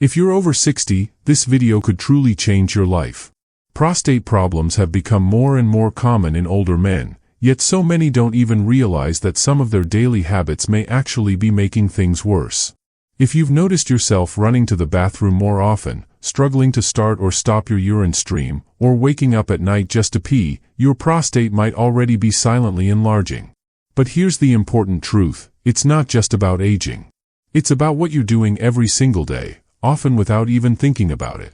If you're over 60, this video could truly change your life. Prostate problems have become more and more common in older men, yet so many don't even realize that some of their daily habits may actually be making things worse. If you've noticed yourself running to the bathroom more often, struggling to start or stop your urine stream, or waking up at night just to pee, your prostate might already be silently enlarging. But here's the important truth: it's not just about aging. It's about what you're doing every single day, often without even thinking about it.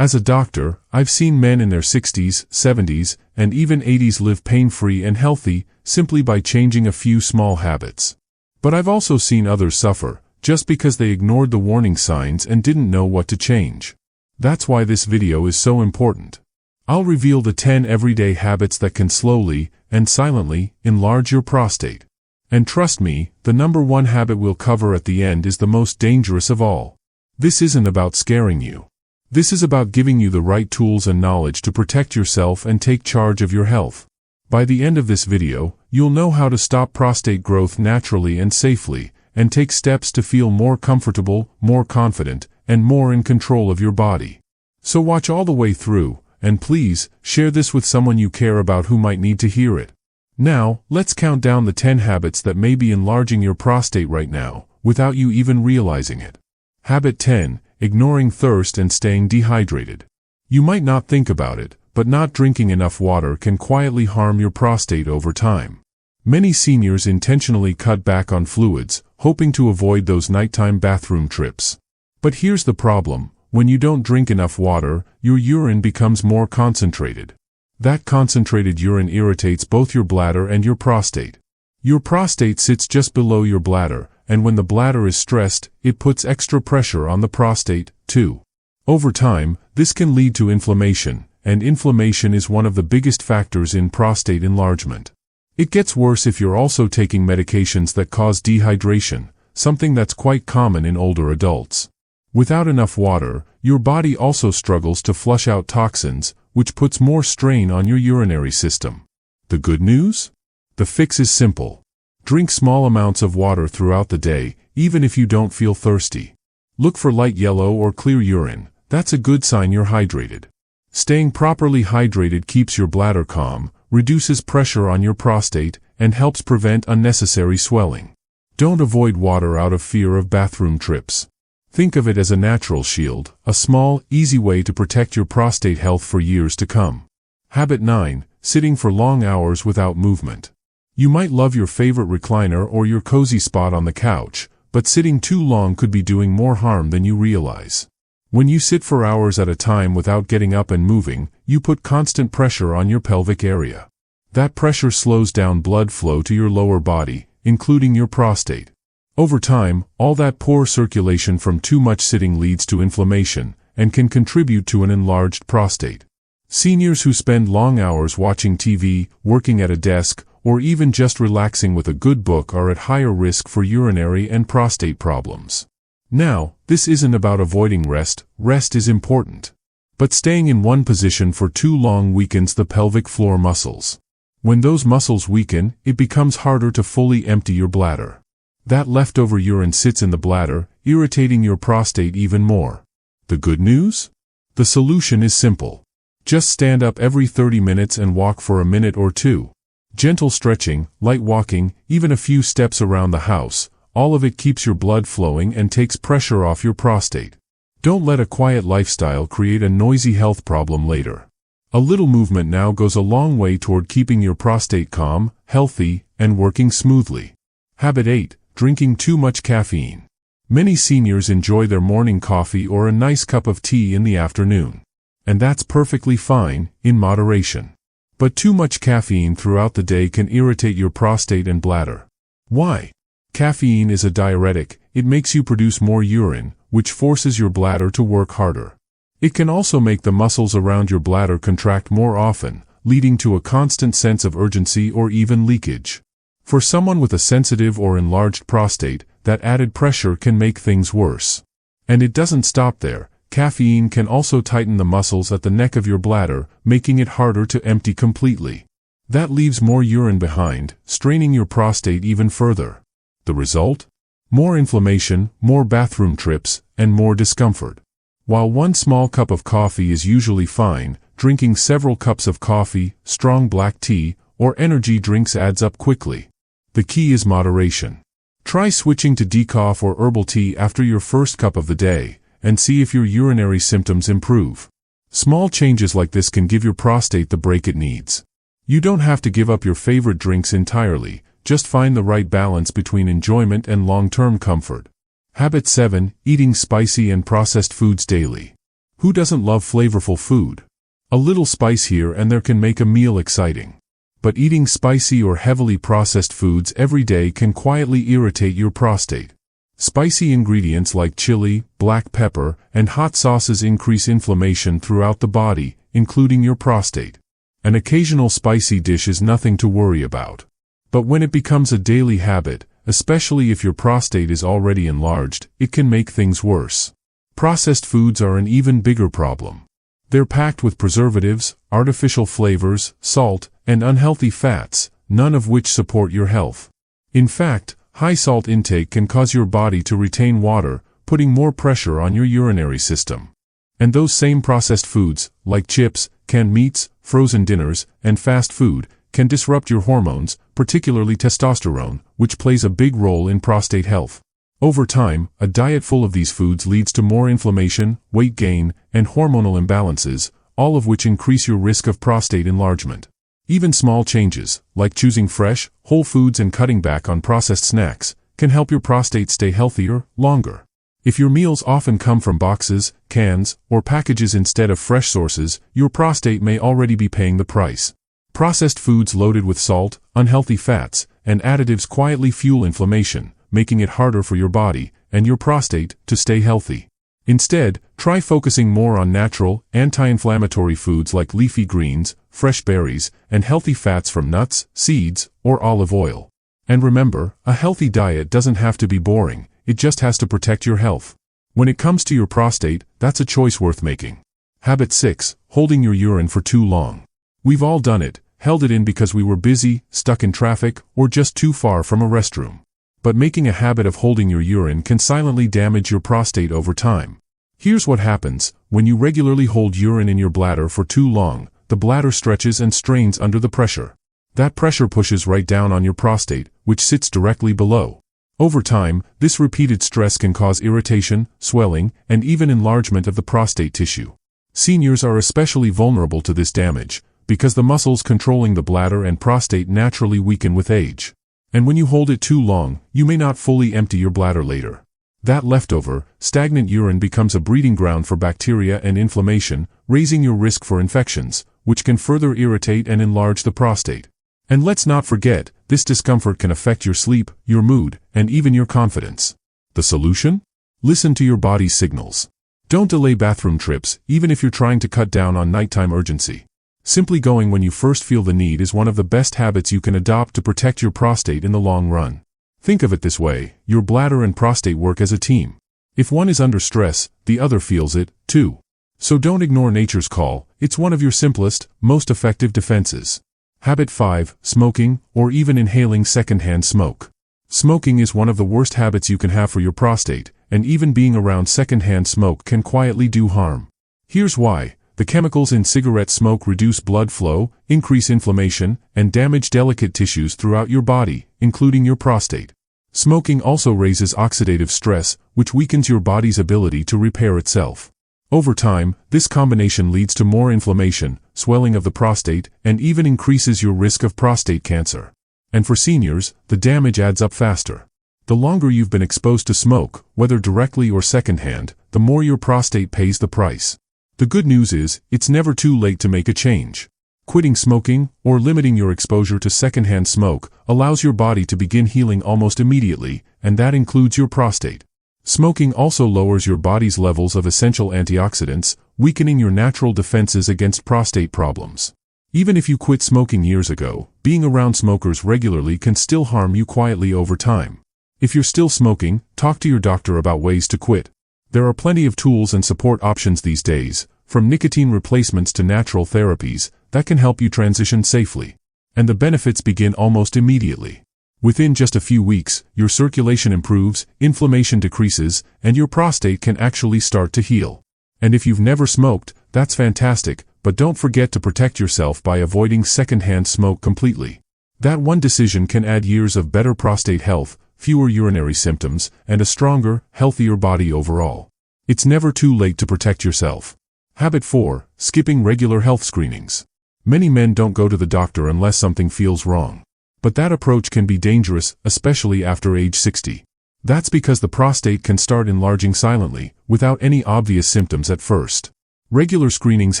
As a doctor, I've seen men in their 60s, 70s, and even 80s live pain-free and healthy simply by changing a few small habits. But I've also seen others suffer, just because they ignored the warning signs and didn't know what to change. That's why this video is so important. I'll reveal the 10 everyday habits that can slowly and silently enlarge your prostate. And trust me, the number one habit we'll cover at the end is the most dangerous of all. This isn't about scaring you. This is about giving you the right tools and knowledge to protect yourself and take charge of your health. By the end of this video, you'll know how to stop prostate growth naturally and safely, and take steps to feel more comfortable, more confident, and more in control of your body. So watch all the way through, and please, share this with someone you care about who might need to hear it. Now, let's count down the 10 habits that may be enlarging your prostate right now, without you even realizing it. Habit 10. Ignoring thirst and staying dehydrated. You might not think about it, but not drinking enough water can quietly harm your prostate over time. Many seniors intentionally cut back on fluids, hoping to avoid those nighttime bathroom trips. But here's the problem: when you don't drink enough water, your urine becomes more concentrated. That concentrated urine irritates both your bladder and your prostate. Your prostate sits just below your bladder, and when the bladder is stressed, it puts extra pressure on the prostate, too. Over time, this can lead to inflammation, and inflammation is one of the biggest factors in prostate enlargement. It gets worse if you're also taking medications that cause dehydration, something that's quite common in older adults. Without enough water, your body also struggles to flush out toxins, which puts more strain on your urinary system. The good news? The fix is simple. Drink small amounts of water throughout the day, even if you don't feel thirsty. Look for light yellow or clear urine. That's a good sign you're hydrated. Staying properly hydrated keeps your bladder calm, reduces pressure on your prostate, and helps prevent unnecessary swelling. Don't avoid water out of fear of bathroom trips. Think of it as a natural shield, a small, easy way to protect your prostate health for years to come. Habit 9. Sitting for long hours without movement. You might love your favorite recliner or your cozy spot on the couch, but sitting too long could be doing more harm than you realize. When you sit for hours at a time without getting up and moving, you put constant pressure on your pelvic area. That pressure slows down blood flow to your lower body, including your prostate. Over time, all that poor circulation from too much sitting leads to inflammation, and can contribute to an enlarged prostate. Seniors who spend long hours watching TV, working at a desk, or even just relaxing with a good book are at higher risk for urinary and prostate problems. Now, this isn't about avoiding rest. Rest is important. But staying in one position for too long weakens the pelvic floor muscles. When those muscles weaken, it becomes harder to fully empty your bladder. That leftover urine sits in the bladder, irritating your prostate even more. The good news? The solution is simple. Just stand up every 30 minutes and walk for a minute or two. Gentle stretching, light walking, even a few steps around the house, all of it keeps your blood flowing and takes pressure off your prostate. Don't let a quiet lifestyle create a noisy health problem later. A little movement now goes a long way toward keeping your prostate calm, healthy, and working smoothly. Habit 8. Drinking too much caffeine. Many seniors enjoy their morning coffee or a nice cup of tea in the afternoon. And that's perfectly fine, in moderation. But too much caffeine throughout the day can irritate your prostate and bladder. Why? Caffeine is a diuretic. It makes you produce more urine, which forces your bladder to work harder. It can also make the muscles around your bladder contract more often, leading to a constant sense of urgency or even leakage. For someone with a sensitive or enlarged prostate, that added pressure can make things worse. And it doesn't stop there. Caffeine can also tighten the muscles at the neck of your bladder, making it harder to empty completely. That leaves more urine behind, straining your prostate even further. The result? More inflammation, more bathroom trips, and more discomfort. While one small cup of coffee is usually fine, drinking several cups of coffee, strong black tea, or energy drinks adds up quickly. The key is moderation. Try switching to decaf or herbal tea after your first cup of the day, and see if your urinary symptoms improve. Small changes like this can give your prostate the break it needs. You don't have to give up your favorite drinks entirely, just find the right balance between enjoyment and long-term comfort. Habit 7. Eating spicy and processed foods daily. Who doesn't love flavorful food? A little spice here and there can make a meal exciting. But eating spicy or heavily processed foods every day can quietly irritate your prostate. Spicy ingredients like chili, black pepper, and hot sauces increase inflammation throughout the body, including your prostate. An occasional spicy dish is nothing to worry about. But when it becomes a daily habit, especially if your prostate is already enlarged, it can make things worse. Processed foods are an even bigger problem. They're packed with preservatives, artificial flavors, salt, and unhealthy fats, none of which support your health. In fact, high salt intake can cause your body to retain water, putting more pressure on your urinary system. And those same processed foods, like chips, canned meats, frozen dinners, and fast food, can disrupt your hormones, particularly testosterone, which plays a big role in prostate health. Over time, a diet full of these foods leads to more inflammation, weight gain, and hormonal imbalances, all of which increase your risk of prostate enlargement. Even small changes, like choosing fresh, whole foods and cutting back on processed snacks, can help your prostate stay healthier longer. If your meals often come from boxes, cans, or packages instead of fresh sources, your prostate may already be paying the price. Processed foods loaded with salt, unhealthy fats, and additives quietly fuel inflammation, making it harder for your body and your prostate to stay healthy. Instead, try focusing more on natural, anti-inflammatory foods like leafy greens, fresh berries, and healthy fats from nuts, seeds, or olive oil. And remember, a healthy diet doesn't have to be boring, it just has to protect your health. When it comes to your prostate, that's a choice worth making. Habit 6. Holding your urine for too long. We've all done it, held it in because we were busy, stuck in traffic, or just too far from a restroom. But making a habit of holding your urine can silently damage your prostate over time. Here's what happens: when you regularly hold urine in your bladder for too long, the bladder stretches and strains under the pressure. That pressure pushes right down on your prostate, which sits directly below. Over time, this repeated stress can cause irritation, swelling, and even enlargement of the prostate tissue. Seniors are especially vulnerable to this damage, because the muscles controlling the bladder and prostate naturally weaken with age. And when you hold it too long, you may not fully empty your bladder later. That leftover, stagnant urine becomes a breeding ground for bacteria and inflammation, raising your risk for infections, which can further irritate and enlarge the prostate. And let's not forget, this discomfort can affect your sleep, your mood, and even your confidence. The solution? Listen to your body's signals. Don't delay bathroom trips, even if you're trying to cut down on nighttime urgency. Simply going when you first feel the need is one of the best habits you can adopt to protect your prostate in the long run. Think of it this way: your bladder and prostate work as a team. If one is under stress, the other feels it, too. So don't ignore nature's call, it's one of your simplest, most effective defenses. Habit 5. Smoking, or even inhaling secondhand smoke. Smoking is one of the worst habits you can have for your prostate, and even being around secondhand smoke can quietly do harm. Here's why. The chemicals in cigarette smoke reduce blood flow, increase inflammation, and damage delicate tissues throughout your body, including your prostate. Smoking also raises oxidative stress, which weakens your body's ability to repair itself. Over time, this combination leads to more inflammation, swelling of the prostate, and even increases your risk of prostate cancer. And for seniors, the damage adds up faster. The longer you've been exposed to smoke, whether directly or secondhand, the more your prostate pays the price. The good news is, it's never too late to make a change. Quitting smoking, or limiting your exposure to secondhand smoke, allows your body to begin healing almost immediately, and that includes your prostate. Smoking also lowers your body's levels of essential antioxidants, weakening your natural defenses against prostate problems. Even if you quit smoking years ago, being around smokers regularly can still harm you quietly over time. If you're still smoking, talk to your doctor about ways to quit. There are plenty of tools and support options these days, from nicotine replacements to natural therapies, that can help you transition safely. And the benefits begin almost immediately. Within just a few weeks, your circulation improves, inflammation decreases, and your prostate can actually start to heal. And if you've never smoked, that's fantastic, but don't forget to protect yourself by avoiding secondhand smoke completely. That one decision can add years of better prostate health, fewer urinary symptoms, and a stronger, healthier body overall. It's never too late to protect yourself. Habit 4. Skipping regular health screenings. Many men don't go to the doctor unless something feels wrong. But that approach can be dangerous, especially after age 60. That's because the prostate can start enlarging silently, without any obvious symptoms at first. Regular screenings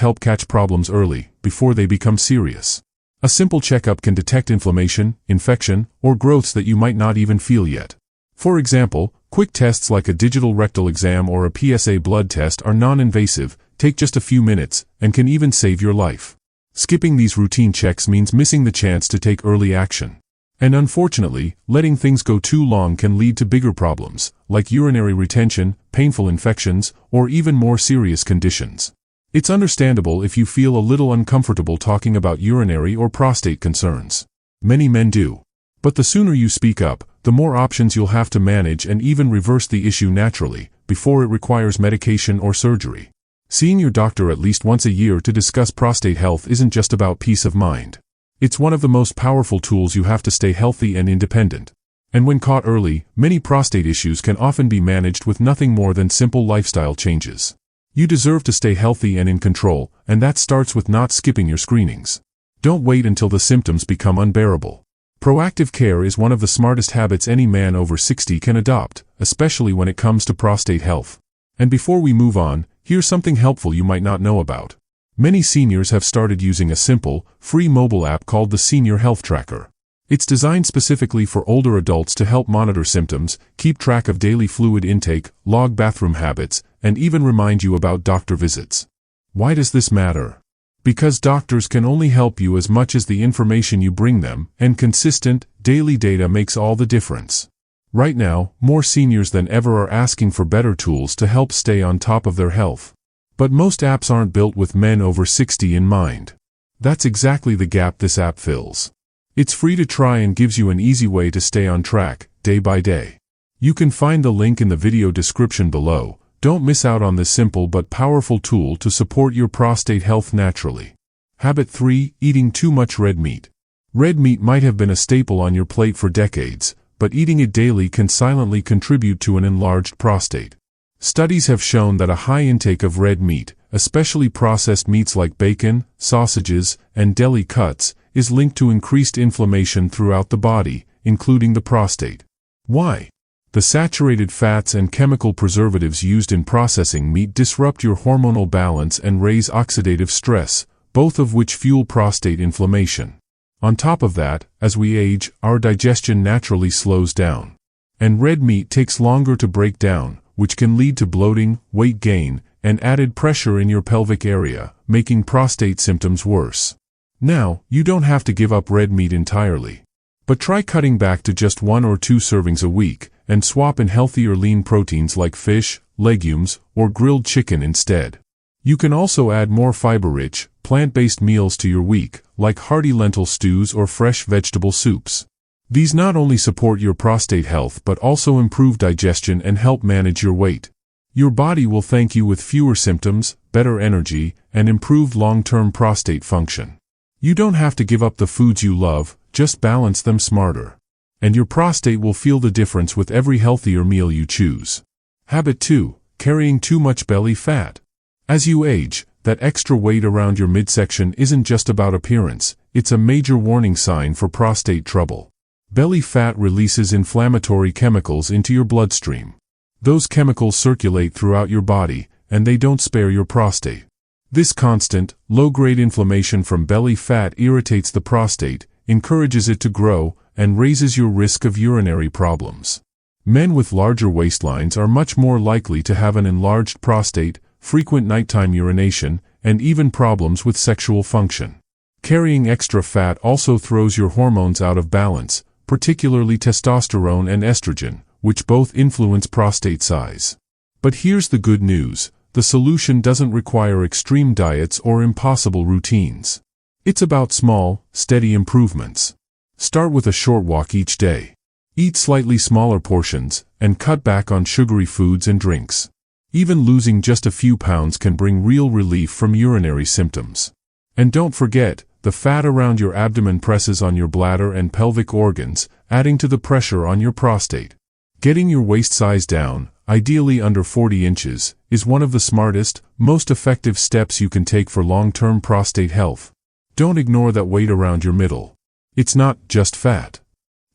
help catch problems early, before they become serious. A simple checkup can detect inflammation, infection, or growths that you might not even feel yet. For example, quick tests like a digital rectal exam or a PSA blood test are non-invasive, take just a few minutes, and can even save your life. Skipping these routine checks means missing the chance to take early action. And unfortunately, letting things go too long can lead to bigger problems, like urinary retention, painful infections, or even more serious conditions. It's understandable if you feel a little uncomfortable talking about urinary or prostate concerns. Many men do. But the sooner you speak up, the more options you'll have to manage and even reverse the issue naturally, before it requires medication or surgery. Seeing your doctor at least once a year to discuss prostate health isn't just about peace of mind. It's one of the most powerful tools you have to stay healthy and independent. And when caught early, many prostate issues can often be managed with nothing more than simple lifestyle changes. You deserve to stay healthy and in control, and that starts with not skipping your screenings. Don't wait until the symptoms become unbearable. Proactive care is one of the smartest habits any man over 60 can adopt, especially when it comes to prostate health. And before we move on, here's something helpful you might not know about. Many seniors have started using a simple, free mobile app called the Senior Health Tracker. It's designed specifically for older adults to help monitor symptoms, keep track of daily fluid intake, log bathroom habits, and even remind you about doctor visits. Why does this matter? Because doctors can only help you as much as the information you bring them, and consistent, daily data makes all the difference. Right now, more seniors than ever are asking for better tools to help stay on top of their health. But most apps aren't built with men over 60 in mind. That's exactly the gap this app fills. It's free to try and gives you an easy way to stay on track, day by day. You can find the link in the video description below. Don't miss out on this simple but powerful tool to support your prostate health naturally. Habit 3. Eating too much red meat. Red meat might have been a staple on your plate for decades, but eating it daily can silently contribute to an enlarged prostate. Studies have shown that a high intake of red meat, especially processed meats like bacon, sausages, and deli cuts, is linked to increased inflammation throughout the body, including the prostate. Why? The saturated fats and chemical preservatives used in processing meat disrupt your hormonal balance and raise oxidative stress, both of which fuel prostate inflammation. On top of that, as we age, our digestion naturally slows down. And red meat takes longer to break down, which can lead to bloating, weight gain, and added pressure in your pelvic area, making prostate symptoms worse. Now, you don't have to give up red meat entirely. But try cutting back to just 1 or 2 servings a week, and swap in healthier lean proteins like fish, legumes, or grilled chicken instead. You can also add more fiber-rich, plant-based meals to your week, like hearty lentil stews or fresh vegetable soups. These not only support your prostate health but also improve digestion and help manage your weight. Your body will thank you with fewer symptoms, better energy, and improved long-term prostate function. You don't have to give up the foods you love, just balance them smarter. And your prostate will feel the difference with every healthier meal you choose. Habit 2. Carrying too much belly fat. As you age, that extra weight around your midsection isn't just about appearance, it's a major warning sign for prostate trouble. Belly fat releases inflammatory chemicals into your bloodstream. Those chemicals circulate throughout your body, and they don't spare your prostate. This constant, low-grade inflammation from belly fat irritates the prostate, encourages it to grow, and raises your risk of urinary problems. Men with larger waistlines are much more likely to have an enlarged prostate, frequent nighttime urination, and even problems with sexual function. Carrying extra fat also throws your hormones out of balance, particularly testosterone and estrogen, which both influence prostate size. But here's the good news. The solution doesn't require extreme diets or impossible routines. It's about small, steady improvements. Start with a short walk each day. Eat slightly smaller portions, and cut back on sugary foods and drinks. Even losing just a few pounds can bring real relief from urinary symptoms. And don't forget, the fat around your abdomen presses on your bladder and pelvic organs, adding to the pressure on your prostate. Getting your waist size down, ideally under 40 inches, is one of the smartest, most effective steps you can take for long-term prostate health. Don't ignore that weight around your middle. It's not just fat.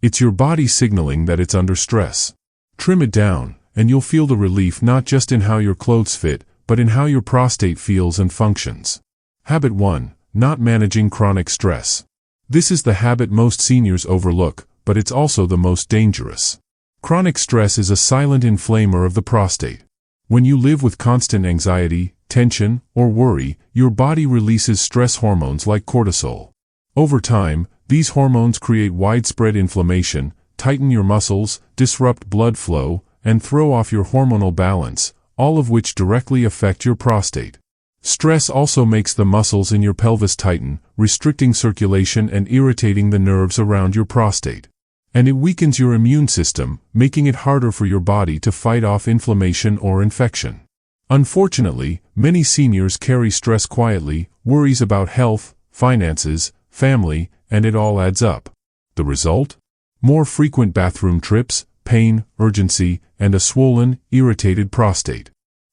It's your body signaling that it's under stress. Trim it down, and you'll feel the relief not just in how your clothes fit, but in how your prostate feels and functions. Habit 1. Not managing chronic stress. This is the habit most seniors overlook, but it's also the most dangerous. Chronic stress is a silent inflamer of the prostate. When you live with constant anxiety, tension, or worry, your body releases stress hormones like cortisol. Over time, these hormones create widespread inflammation, tighten your muscles, disrupt blood flow, and throw off your hormonal balance, all of which directly affect your prostate. Stress also makes the muscles in your pelvis tighten, restricting circulation and irritating the nerves around your prostate. And it weakens your immune system, making it harder for your body to fight off inflammation or infection. Unfortunately, many seniors carry stress quietly, worries about health, finances, family, and it all adds up. The result? More frequent bathroom trips, pain, urgency, and a swollen, irritated prostate.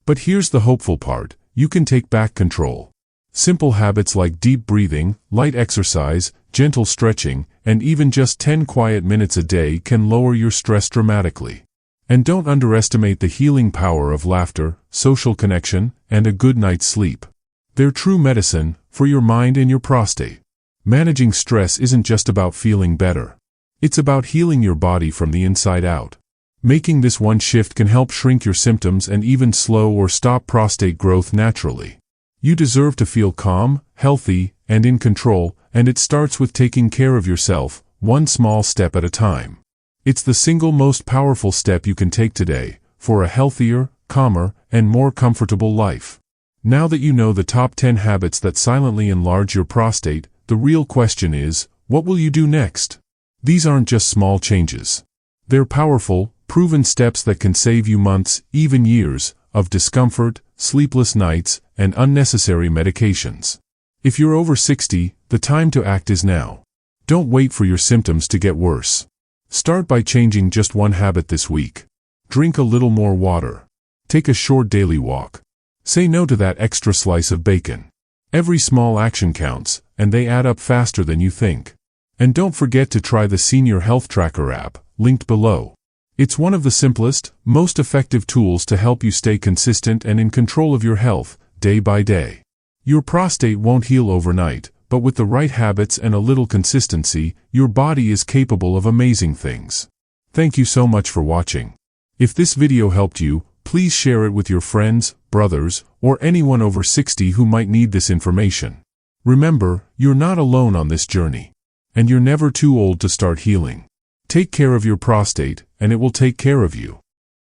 But here's the hopeful part. You can take back control. Simple habits like deep breathing, light exercise, gentle stretching, and even just 10 quiet minutes a day can lower your stress dramatically. And don't underestimate the healing power of laughter, social connection, and a good night's sleep. They're true medicine for your mind and your prostate. Managing stress isn't just about feeling better. It's about healing your body from the inside out. Making this one shift can help shrink your symptoms and even slow or stop prostate growth naturally. You deserve to feel calm, healthy, and in control, and it starts with taking care of yourself, one small step at a time. It's the single most powerful step you can take today, for a healthier, calmer, and more comfortable life. Now that you know the top 10 habits that silently enlarge your prostate, the real question is, what will you do next? These aren't just small changes. They're powerful, proven steps that can save you months, even years, of discomfort, sleepless nights, and unnecessary medications. If you're over 60, the time to act is now. Don't wait for your symptoms to get worse. Start by changing just one habit this week. Drink a little more water. Take a short daily walk. Say no to that extra slice of bacon. Every small action counts, and they add up faster than you think. And don't forget to try the Senior Health Tracker app, linked below. It's one of the simplest, most effective tools to help you stay consistent and in control of your health, day by day. Your prostate won't heal overnight, but with the right habits and a little consistency, your body is capable of amazing things. Thank you so much for watching. If this video helped you, please share it with your friends, brothers, or anyone over 60 who might need this information. Remember, you're not alone on this journey. And you're never too old to start healing. Take care of your prostate, and it will take care of you.